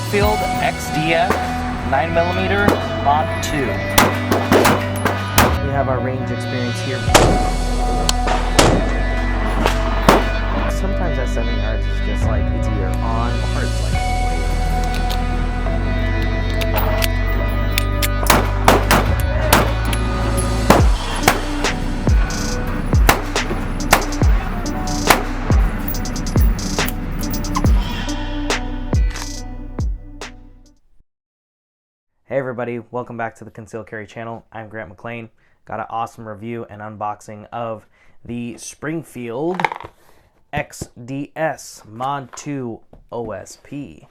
Springfield XDs 9mm Mod 2. We have our range experience here. Sometimes at 7 yards it's just like it's either on or it's like Hey everybody, welcome back to the Concealed Carry channel. I'm Grant McLean. Got an awesome review and unboxing of the Springfield XDs Mod 2 OSP.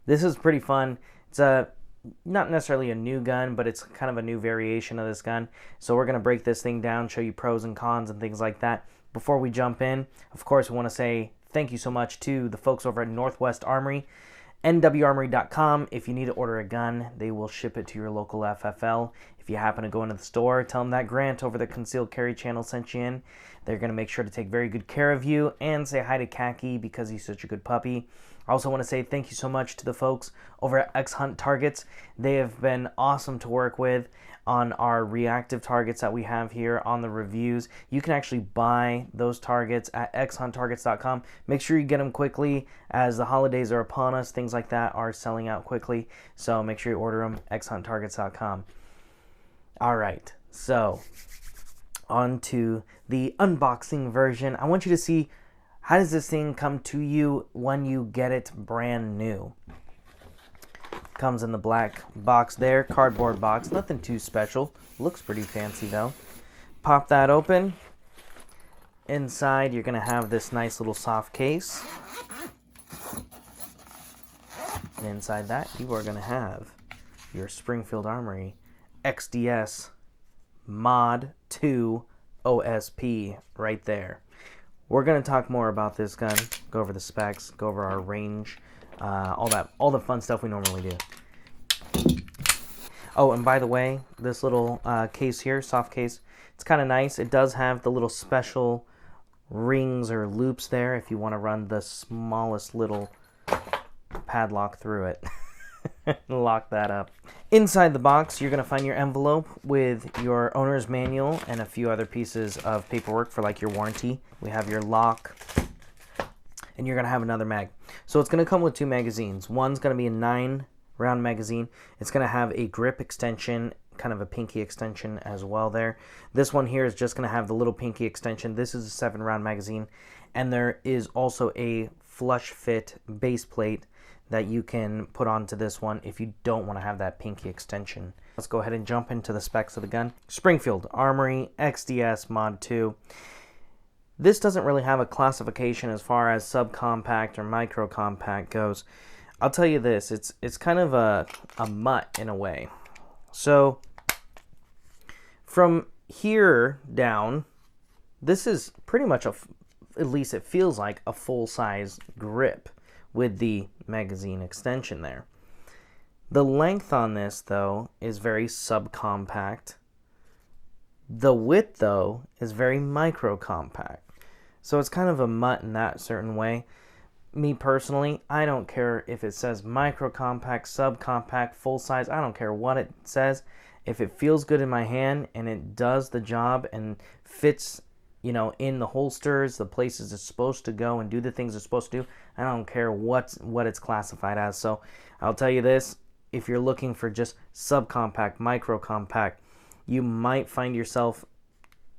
This is pretty fun. It's not necessarily a new gun, but it's kind of a new variation of this gun. So we're going to break this thing down, show you pros and cons and things like that. Before we jump in, of course, we want to say thank you so much to the folks over at Northwest Armory. NWArmory.com. If you need to order a gun, they will ship it to your local FFL. If you happen to go into the store, tell them that Grant over the Concealed Carry channel sent you in. They're going to make sure to take very good care of you and say hi to Khaki because he's such a good puppy. I also want to say thank you so much to the folks over at X Hunt Targets. They have been awesome to work with on our reactive targets that we have here on the reviews. You can actually buy those targets at xhunttargets.com. Make sure you get them quickly as the holidays are upon us. Things like that are selling out quickly. So make sure you order them, xhunttargets.com. All right, so on to the unboxing version. I want you to see how does this thing come to you when you get it brand new. Comes in the black box there, cardboard box, nothing too special. Looks pretty fancy though. Pop that open. Inside you're gonna have this nice little soft case. And inside that you are gonna have your Springfield Armory XDs Mod 2 OSP right there. We're gonna talk more about this gun, go over the specs, go over our range, all the fun stuff we normally do. Oh, and by the way, this little case here, soft case, it's kind of nice. It does have the little special rings or loops there if you want to run the smallest little padlock through it. Lock that up. Inside the box, you're going to find your envelope with your owner's manual and a few other pieces of paperwork for like your warranty. We have your lock, and you're going to have another mag. So it's going to come with two magazines. One's going to be a 9-round magazine. It's going to have a grip extension, kind of a pinky extension as well there. This one here is just going to have the little pinky extension. This is a 7-round magazine. And there is also a flush fit base plate that you can put onto this one if you don't want to have that pinky extension. Let's go ahead and jump into the specs of the gun. Springfield Armory XDs Mod 2. This doesn't really have a classification as far as subcompact or micro compact goes. I'll tell you this, it's kind of a mutt in a way. So from here down, this is pretty much at least it feels like a full-size grip with the magazine extension there. The length on this though is very subcompact. The width though is very micro compact. So it's kind of a mutt in that certain way. Me personally, I don't care if it says micro compact, subcompact, full size. I don't care what it says. If it feels good in my hand and it does the job and fits, you know, in the holsters, the places it's supposed to go and do the things it's supposed to do, I don't care what it's classified as. So I'll tell you this, if you're looking for just subcompact, micro compact, you might find yourself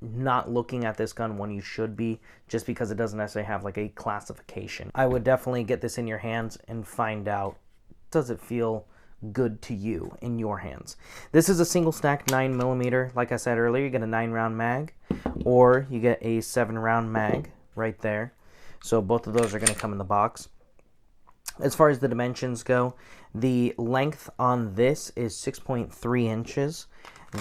not looking at this gun when you should be, just because it doesn't necessarily have like a classification. I would definitely get this in your hands and find out, does it feel good to you in your hands. This is a single stack 9mm. Like I said earlier, you get a 9-round mag or you get a 7-round mag right there. So both of those are going to come in the box. As far as the dimensions go, the length on this is 6.3 inches.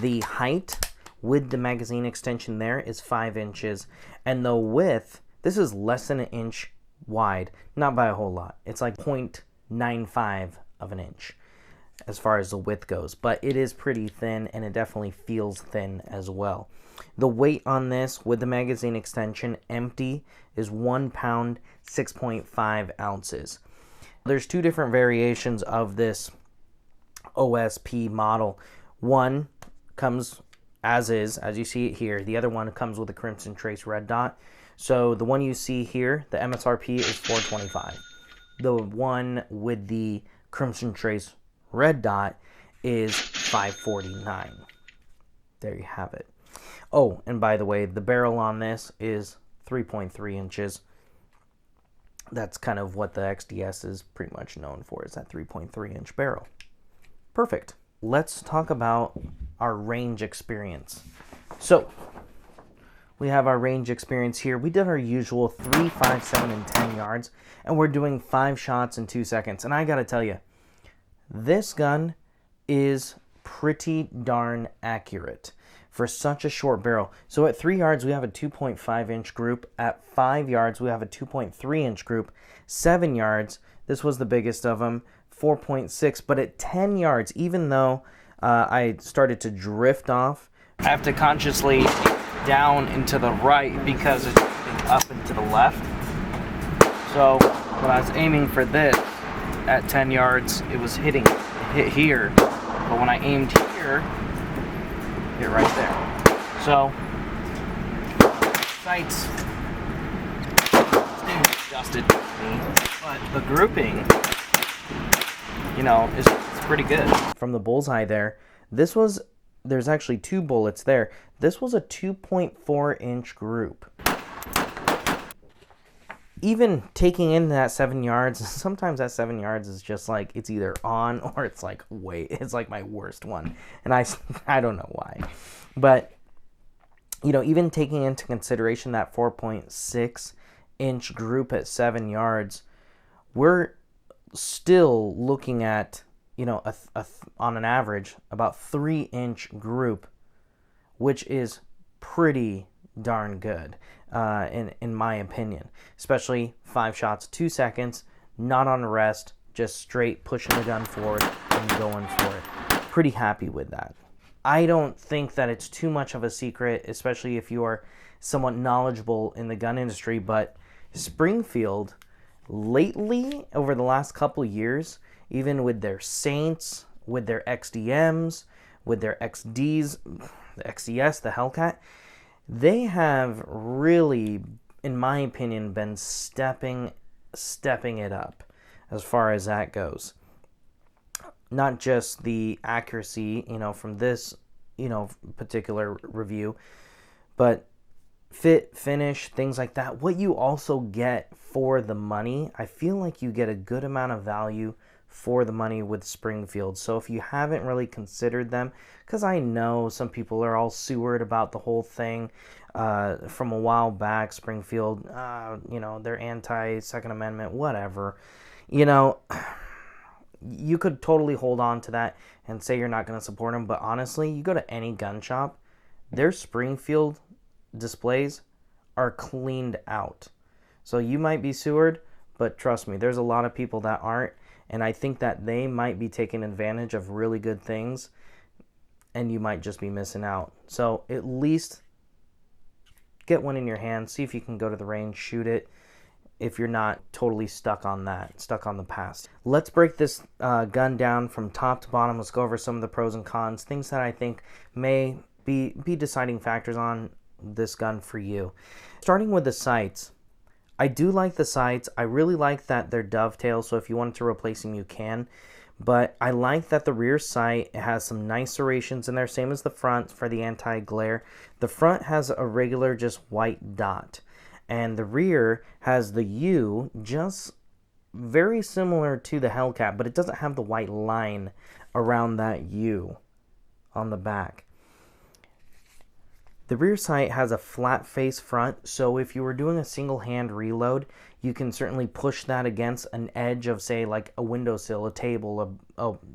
The height with the magazine extension there is 5 inches. And the width, this is less than an inch wide. Not by a whole lot. It's like 0.95 of an inch as far as the width goes. But it is pretty thin, and it definitely feels thin as well. The weight on this with the magazine extension empty is 1 pound 6.5 ounces. There's two different variations of this OSP model. One comes as is, as you see it here. The other one comes with a Crimson Trace red dot. So the one you see here, the MSRP is $425. The one with the Crimson Trace red dot is $549. There you have it. Oh, and by the way, the barrel on this is 3.3 inches. That's kind of what the XDS is pretty much known for, is that 3.3 inch barrel. Perfect. Let's talk about our range experience. So we have our range experience here. We did our usual 3, 5, 7, and 10 yards, and we're doing 5 shots in 2 seconds. And I gotta tell you, this gun is pretty darn accurate for such a short barrel. So at 3 yards, we have a 2.5 inch group. At 5 yards, we have a 2.3 inch group. 7 yards, this was the biggest of them, 4.6. But at 10 yards, even though I started to drift off, I have to consciously down and to the right because it's up and to the left. So when I was aiming for this at 10 yards, it was hit here. But when I aimed here, hit right there. So sights adjusted, but the grouping, you know, is pretty good. From the bullseye there, there's actually 2 bullets there. This was a 2.4 inch group. Even taking in that 7 yards, sometimes that 7 yards is just like, it's either on or it's like, it's like my worst one. And I don't know why. But, you know, even taking into consideration that 4.6 inch group at 7 yards, we're still looking at, you know, on an average, about 3 inch group, which is pretty darn good, in my opinion. Especially 5 shots, 2 seconds, not on rest, just straight pushing the gun forward and going for it. Pretty happy with that. I don't think that it's too much of a secret, especially if you are somewhat knowledgeable in the gun industry, but Springfield, lately, over the last couple years, even with their Saints, with their XDMs, with their XDs, the XDS, the Hellcat, they have really, in my opinion, been stepping it up as far as that goes. Not just the accuracy, you know, from this, you know, particular review, but fit, finish, things like that. What you also get for the money, I feel like you get a good amount of value for the money with Springfield. So if you haven't really considered them, because I know some people are all Seward about the whole thing from a while back, Springfield, you know, they're anti-Second Amendment, whatever. You know, you could totally hold on to that and say you're not going to support them, but honestly, you go to any gun shop, their Springfield displays are cleaned out. So you might be Seward, but trust me, there's a lot of people that aren't, and I think that they might be taking advantage of really good things, and you might just be missing out. So at least get one in your hand, see if you can go to the range, shoot it, if you're not totally stuck on the past. Let's break this gun down from top to bottom. Let's go over some of the pros and cons, things that I think may be deciding factors on this gun for you. Starting with the sights, I do like the sights. I really like that they're dovetail, so if you wanted to replace them, you can. But I like that the rear sight has some nice serrations in there, same as the front for the anti-glare. The front has a regular just white dot, and the rear has the U, just very similar to the Hellcat, but it doesn't have the white line around that U on the back. The rear sight has a flat face front, so if you were doing a single hand reload, you can certainly push that against an edge of, say, like a windowsill, a table,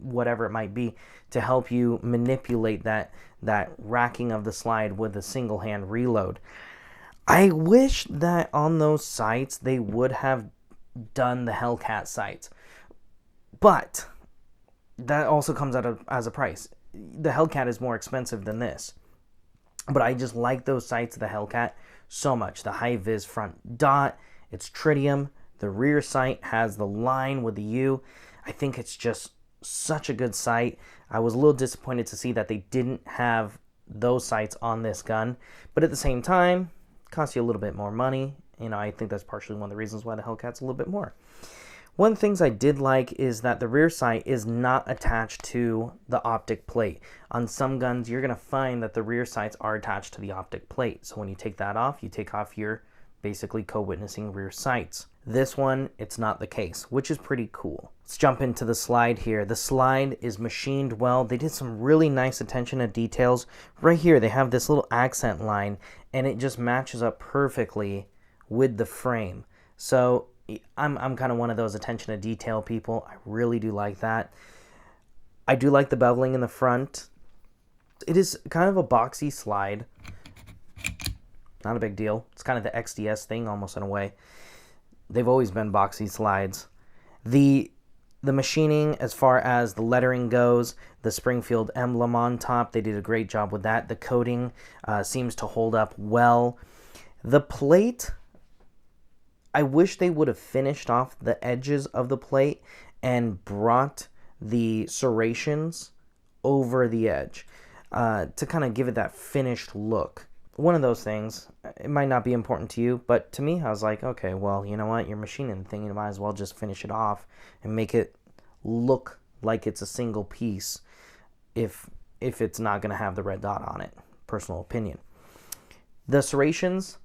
whatever it might be, to help you manipulate that racking of the slide with a single hand reload. I wish that on those sights they would have done the Hellcat sights, but that also comes out as a price. The Hellcat is more expensive than this. But I just like those sights of the Hellcat so much. The high vis front dot, it's tritium, The rear sight has the line with the U. I think it's just such a good sight. I was a little disappointed to see that they didn't have those sights on this gun, but at the same time, it costs you a little bit more money. You know, I think that's partially one of the reasons why the Hellcat's a little bit more. One of the things I did like is that the rear sight is not attached to the optic plate. On some guns, you're going to find that the rear sights are attached to the optic plate. So when you take that off, you take off your basically co-witnessing rear sights. This one, it's not the case, which is pretty cool. Let's jump into the slide here. The slide is machined well. They did some really nice attention to details. Right here, they have this little accent line, and it just matches up perfectly with the frame. So I'm kind of one of those attention to detail people. I really do like that. I do like the beveling in the front. It is kind of a boxy slide. Not a big deal. It's kind of the XDS thing almost in a way. They've always been boxy slides. The machining as far as the lettering goes, the Springfield emblem on top, they did a great job with that. The coating seems to hold up well. The plate, I wish they would have finished off the edges of the plate and brought the serrations over the edge to kind of give it that finished look. One of those things, it might not be important to you, but to me, I was like, okay, well, you know what? You're machining the thing, you might as well just finish it off and make it look like it's a single piece if it's not going to have the red dot on it. Personal opinion. The serrations,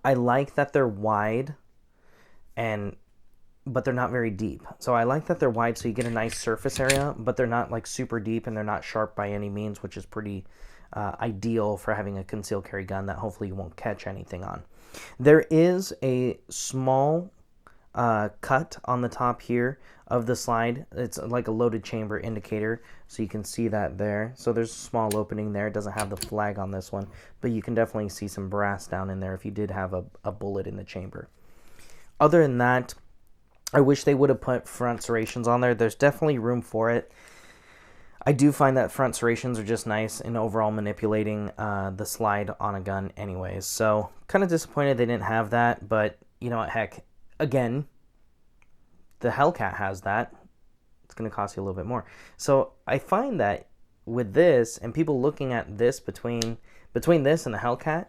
I like that they're wide, but they're not very deep. So I like that they're wide so you get a nice surface area, but they're not like super deep and they're not sharp by any means, which is pretty ideal for having a concealed carry gun that hopefully you won't catch anything on. There is a small cut on the top here of the slide. It's like a loaded chamber indicator, so you can see that there. So there's a small opening there. It doesn't have the flag on this one, but you can definitely see some brass down in there if you did have a bullet in the chamber. Other than that, I wish they would have put front serrations on there. There's definitely room for it. I do find that front serrations are just nice in overall manipulating the slide on a gun anyways. So kind of disappointed they didn't have that, but you know what, heck, again, the Hellcat has that. It's going to cost you a little bit more. So I find that with this, and people looking at this between this and the Hellcat,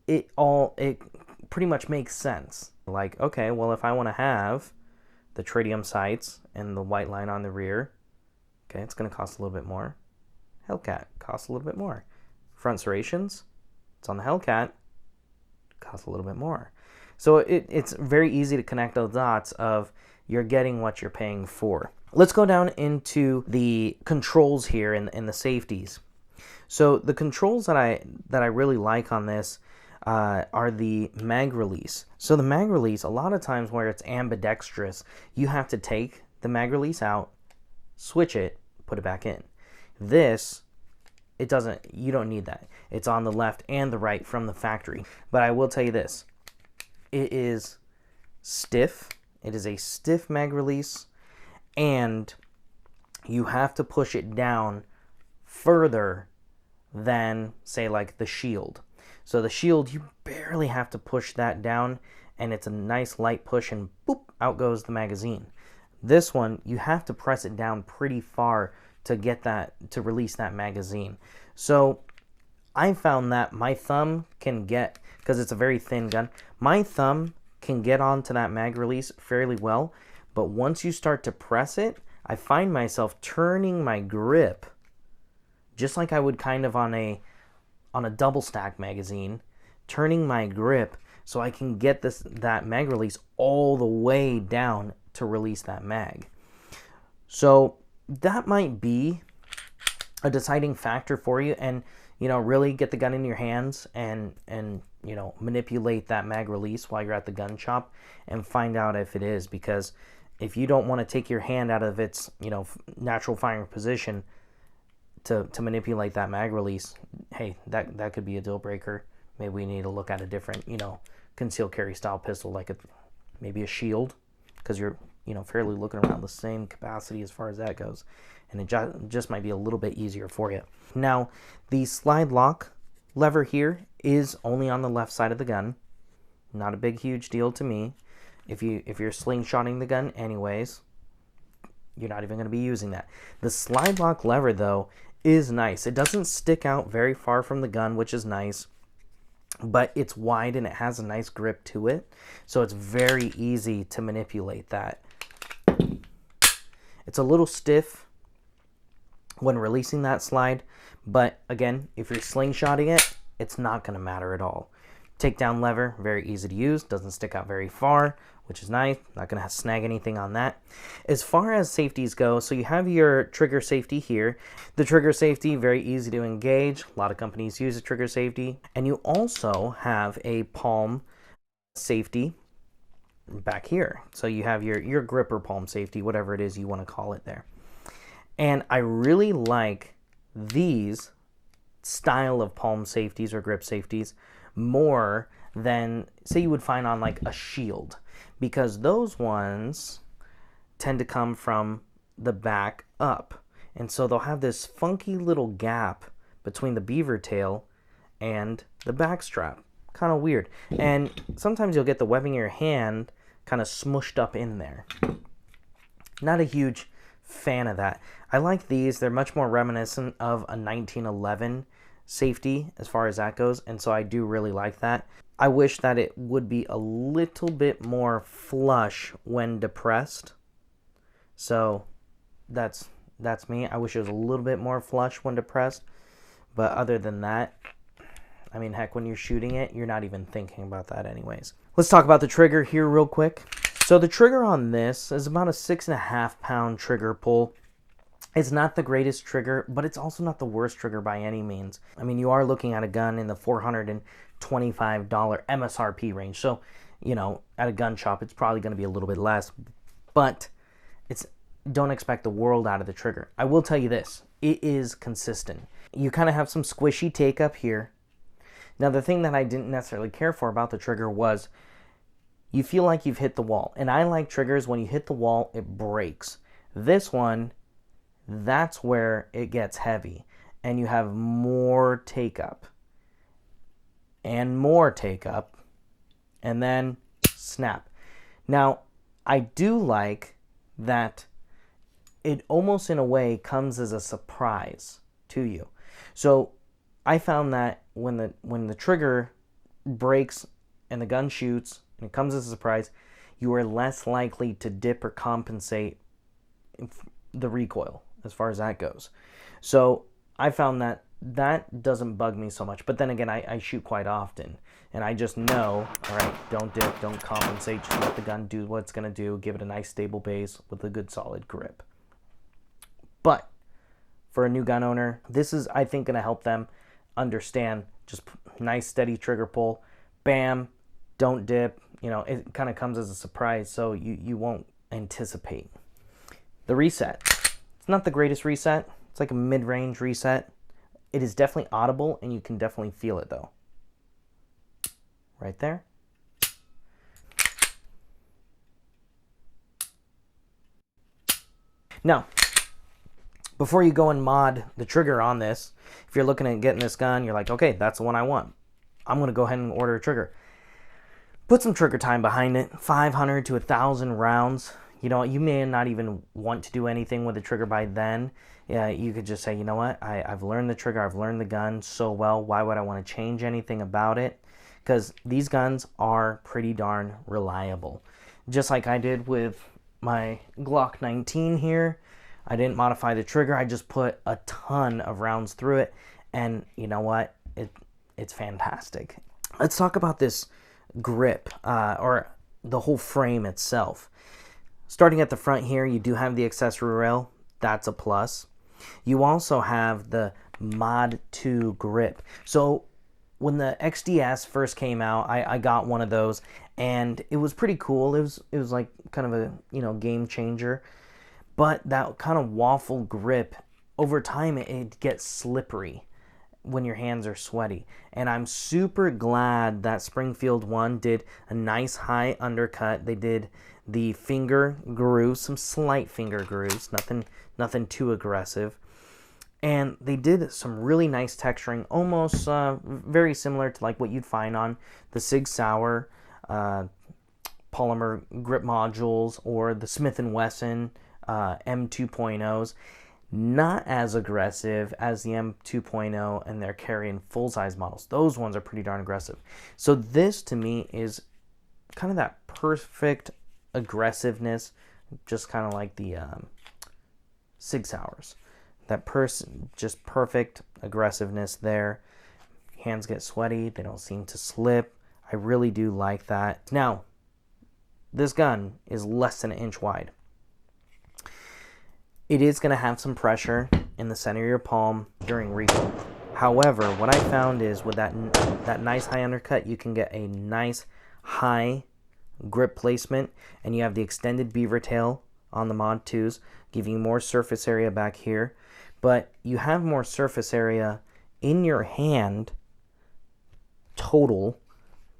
it pretty much makes sense. Like, okay, well, if I want to have the tritium sights and the white line on the rear, okay, it's going to cost a little bit more. Hellcat costs a little bit more. Front serrations, it's on the Hellcat, costs a little bit more. So it's very easy to connect those dots of you're getting what you're paying for. Let's go down into the controls here and the safeties. So the controls that I really like on this are the mag release. So the mag release, a lot of times where it's ambidextrous, you have to take the mag release out, switch it, put it back in. This, you don't need that. It's on the left and the right from the factory. But I will tell you this, it is stiff. It is a stiff mag release, and you have to push it down further than, say, like the shield. So the shield, you barely have to push that down, and it's a nice light push, and boop, out goes the magazine. This one, you have to press it down pretty far to get that, to release that magazine. So I found that my thumb can get, because it's a very thin gun, my thumb can get onto that mag release fairly well, but once you start to press it, I find myself turning my grip just like I would kind of on a double stack magazine, turning my grip so I can get that mag release all the way down to release that mag. So that might be a deciding factor for you, and really get the gun in your hands and manipulate that mag release while you're at the gun shop and find out if it is, because if you don't want to take your hand out of its natural firing position to manipulate that mag release, hey, that could be a deal breaker. Maybe we need to look at a different concealed carry style pistol, like maybe a shield, because you're fairly looking around the same capacity as far as that goes, and it just might be a little bit easier for you. Now, the slide lock lever here is only on the left side of the gun. Not a big huge deal to me. if you're slingshotting the gun anyways, you're not even going to be using that. The slide lock lever, though, is nice. It doesn't stick out very far from the gun, which is nice, but it's wide and it has a nice grip to it, so it's very easy to manipulate that. It's a little stiff when releasing that slide, but again, if you're slingshotting it, it's not going to matter at all. Takedown lever, very easy to use, doesn't stick out very far, which is nice. Not going to snag anything on that. As far as safeties go, so you have your trigger safety here. The trigger safety, very easy to engage. A lot of companies use a trigger safety. And you also have a palm safety back here. So you have your gripper palm safety, whatever it is you want to call it there. And I really like these style of palm safeties or grip safeties more than, say, you would find on like a shield, because those ones tend to come from the back up, and so they'll have this funky little gap between the beaver tail and the back strap. Kind of weird, and sometimes you'll get the webbing of your hand kind of smushed up in there. Not a huge fan of that. I like these. They're much more reminiscent of a 1911 safety as far as that goes, and so I do really like that. I wish that it would be a little bit more flush when depressed. So that's me. I wish it was a little bit more flush when depressed, but other than that, I mean, heck, when you're shooting it, you're not even thinking about that anyways. Let's talk about the trigger here real quick. So the trigger on this is about a 6.5 pound trigger pull. It's not the greatest trigger, but it's also not the worst trigger by any means. I mean, you are looking at a gun in the $425 MSRP range. So, you know, at a gun shop, it's probably going to be a little bit less, but don't expect the world out of the trigger. I will tell you this, it is consistent. You kind of have some squishy take up here. Now, the thing that I didn't necessarily care for about the trigger was you feel like you've hit the wall. And I like triggers, when you hit the wall, it breaks. This one, that's where it gets heavy, and you have more take up and more take up, and then snap. Now, I do like that it almost in a way comes as a surprise to you. So I found that when the trigger breaks and the gun shoots and it comes as a surprise, you are less likely to dip or compensate the recoil as far as that goes. So I found that doesn't bug me so much. But then again, I shoot quite often, and I just know, all right, don't dip, don't compensate, just let the gun do what it's going to do, give it a nice stable base with a good solid grip. But for a new gun owner, this is, I think, going to help them understand just nice steady trigger pull, bam, don't dip. You know, it kind of comes as a surprise, so you won't anticipate. The reset. It's not the greatest reset. It's like a mid-range reset. It is definitely audible, and you can definitely feel it, though. Right there. Now, before you go and mod the trigger on this, if you're looking at getting this gun, you're like, okay, that's the one I want. I'm going to go ahead and order a trigger. Put some trigger time behind it, 500 to 1,000 rounds. You know, you may not even want to do anything with the trigger by then. Yeah, you could just say, you know what, I've learned the trigger, I've learned the gun so well, why would I want to change anything about it? Because these guns are pretty darn reliable. Just like I did with my Glock 19 here, I didn't modify the trigger, I just put a ton of rounds through it, and you know what, it's fantastic. Let's talk about this grip, or the whole frame itself. Starting at the front here, you do have the accessory rail. That's a plus. You also have the Mod 2 grip. So when the XDS first came out, I got one of those, and it was pretty cool. It was like kind of a, you know, game changer. But that kind of waffle grip, over time it gets slippery when your hands are sweaty. And I'm super glad that Springfield one did a nice high undercut. They did the finger grooves, some slight finger grooves, nothing too aggressive. And they did some really nice texturing, almost very similar to like what you'd find on the Sig Sauer polymer grip modules or the Smith & Wesson M2.0s. Not as aggressive as the M2.0, and they're carrying full-size models. Those ones are pretty darn aggressive. So this, to me, is kind of that perfect aggressiveness, just kind of like the Sig Sauers. That just perfect aggressiveness there. Hands get sweaty. They don't seem to slip. I really do like that. Now, this gun is less than an inch wide. It is going to have some pressure in the center of your palm during recoil. However, what I found is with that nice high undercut, you can get a nice high grip placement, and you have the extended beaver tail on the Mod 2s, giving you more surface area back here. But you have more surface area in your hand total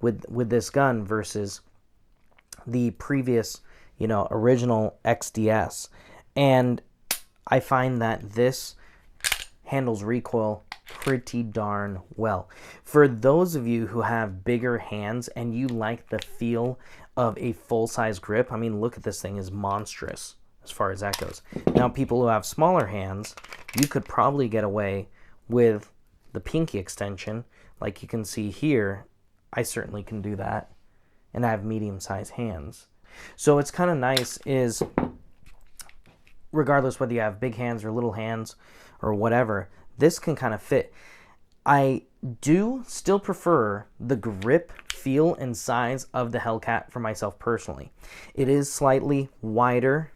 with this gun versus the previous, original XDS. And I find that this handles recoil pretty darn well. For those of you who have bigger hands and you like the feel of a full-size grip, I mean, look at this thing, is monstrous as far as that goes. Now, people who have smaller hands, you could probably get away with the pinky extension. Like you can see here, I certainly can do that, and I have medium-sized hands. So it's kind of nice is, regardless whether you have big hands or little hands or whatever, this can kind of fit. I do still prefer the grip, feel, and size of the Hellcat for myself personally. It is slightly wider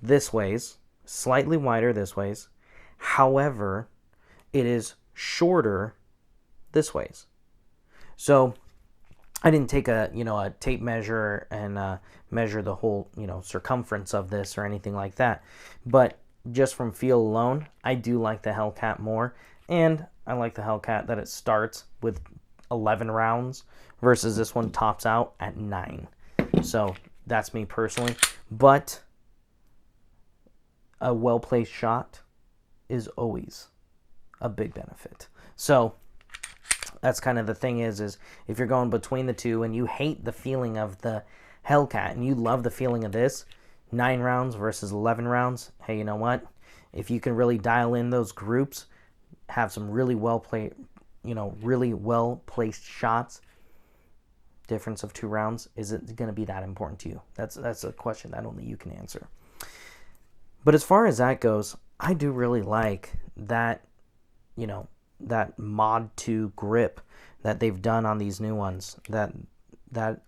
this ways, slightly wider this ways. However, it is shorter this ways. So I didn't take a tape measure and measure the whole circumference of this or anything like that, but just from feel alone, I do like the Hellcat more, and I like the Hellcat that it starts with 11 rounds versus this one tops out at 9. So that's me personally, but a well-placed shot is always a big benefit. So that's kind of the thing is if you're going between the two and you hate the feeling of the Hellcat and you love the feeling of this, 9 rounds versus 11 rounds, hey, you know what? If you can really dial in those groups, have some really well-placed shots, difference of 2 rounds, is it going to be that important to you? That's a question that only you can answer. But as far as that goes, I do really like that, that Mod 2 grip that they've done on these new ones. That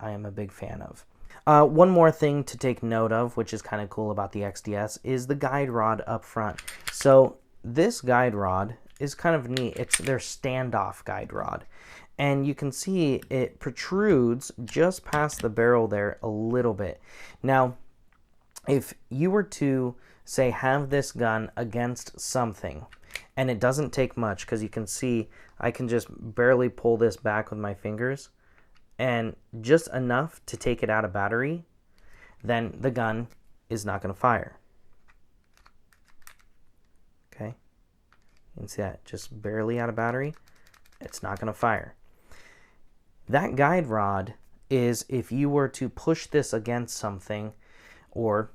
I am a big fan of. One more thing to take note of, which is kind of cool about the XDS, is the guide rod up front. So this guide rod is kind of neat. It's their standoff guide rod. And you can see it protrudes just past the barrel there a little bit. Now, if you were to, say, have this gun against something, and it doesn't take much, because you can see I can just barely pull this back with my fingers, and just enough to take it out of battery, then the gun is not going to fire. Okay? You can see that, just barely out of battery, it's not going to fire. That guide rod is if you were to push this against something, or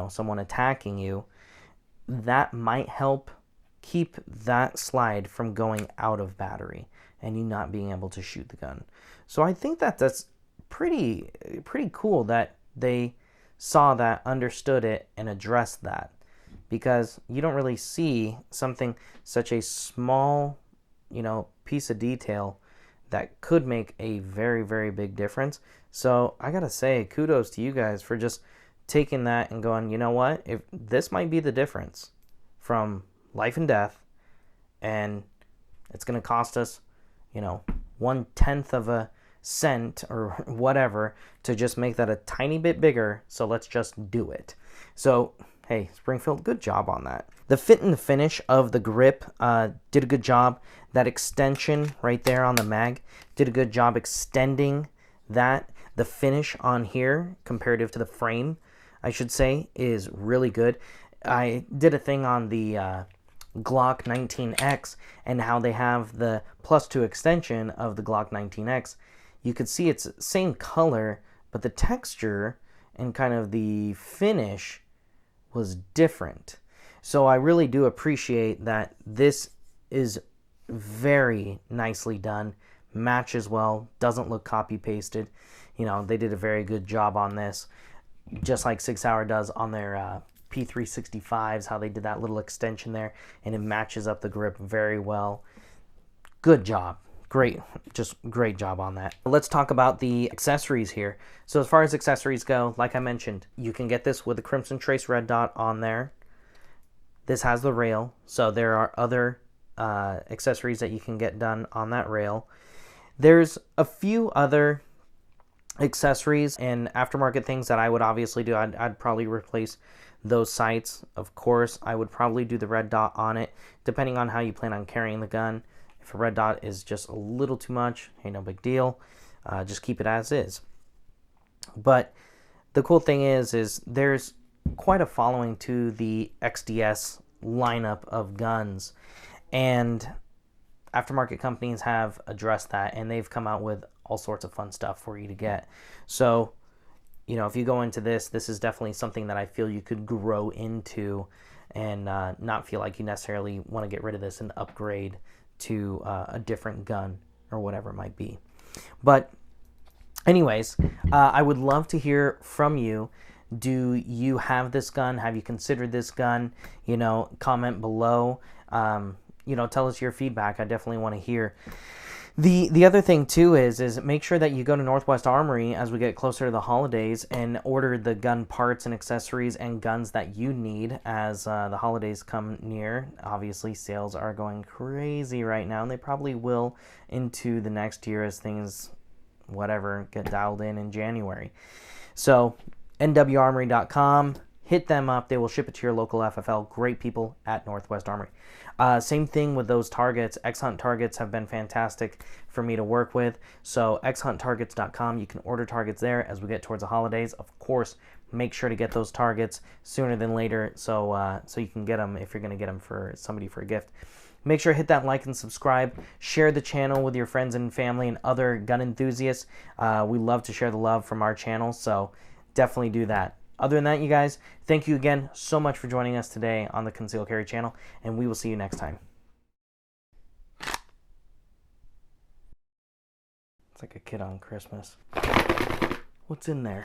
someone attacking you, that might help keep that slide from going out of battery and you not being able to shoot the gun. So I think that's pretty cool that they saw that, understood it, and addressed that, because you don't really see something such a small piece of detail that could make a very, very big difference. So I gotta say, kudos to you guys for just taking that and going, you know what, if this might be the difference from life and death, and it's going to cost us 1/10 of a cent or whatever to just make that a tiny bit bigger, so let's just do it. So hey, Springfield, good job on that. The fit and the finish of the grip did a good job. That extension right there on the mag did a good job extending that. The finish on here comparative to the frame, I should say, is really good. I did a thing on the Glock 19X and how they have the +2 extension of the Glock 19X. you could see it's same color, but the texture and kind of the finish was different. So I really do appreciate that this is very nicely done, matches well, doesn't look copy pasted. You know, they did a very good job on this, just like 6 Hour does on their P365s, how they did that little extension there, and it matches up the grip very well. Good job. Great, just great job on that. Let's talk about the accessories here. So as far as accessories go, like I mentioned, you can get this with the Crimson Trace red dot on there. This has the rail, so there are other accessories that you can get done on that rail. There's a few other accessories and aftermarket things that I would obviously do. I'd probably replace those sights. Of course, I would probably do the red dot on it, depending on how you plan on carrying the gun. If a red dot is just a little too much, hey, no big deal. Just keep it as is. But the cool thing is there's quite a following to the XDS lineup of guns, and aftermarket companies have addressed that, and they've come out with all sorts of fun stuff for you to get. So, you know, if you go into this is definitely something that I feel you could grow into and not feel like you necessarily want to get rid of this and upgrade to a different gun or whatever it might be. But anyways, I would love to hear from you. Do you have this gun? Have you considered this gun? You know, comment below. You know, tell us your feedback. I definitely want to hear. The other thing too is make sure that you go to Northwest Armory as we get closer to the holidays and order the gun parts and accessories and guns that you need as the holidays come near. Obviously, sales are going crazy right now, and they probably will into the next year as things, whatever, get dialed in January. So, nwarmory.com. Hit them up. They will ship it to your local FFL. Great people at Northwest Armory. Same thing with those targets. X-Hunt targets have been fantastic for me to work with. So xhunttargets.com. You can order targets there as we get towards the holidays. Of course, make sure to get those targets sooner than later so you can get them if you're going to get them for somebody for a gift. Make sure to hit that like and subscribe. Share the channel with your friends and family and other gun enthusiasts. We love to share the love from our channel, so definitely do that. Other than that, you guys, thank you again so much for joining us today on the Conceal Carry channel, and we will see you next time. It's like a kid on Christmas. What's in there?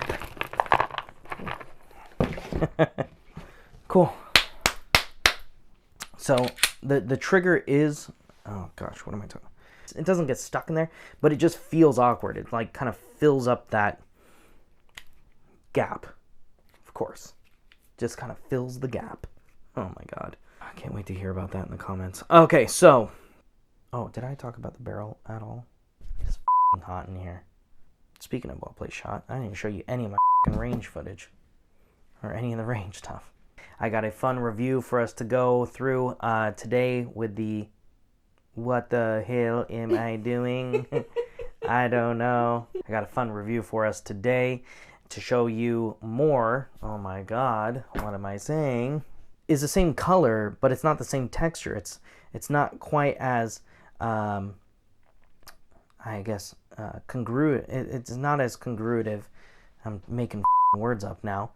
Cool. So the trigger is, oh gosh, what am I talking about? It doesn't get stuck in there, but it just feels awkward. It like kind of fills up that gap. Of course, just kind of fills the gap. Oh my god, I can't wait to hear about that in the comments. Okay, so, oh, did I talk about the barrel at all? It's f***ing hot in here. Speaking of well-placed shot, I didn't even show you any of my f***ing range footage or any of the range stuff. I got a fun review for us to go through today with the what the hell am I doing? I don't know. I got a fun review for us today to show you more. Oh my god, what am I saying? Is the same color, but it's not the same texture. It's not quite as I guess congruent. It's not as congruitive. I'm making words up now.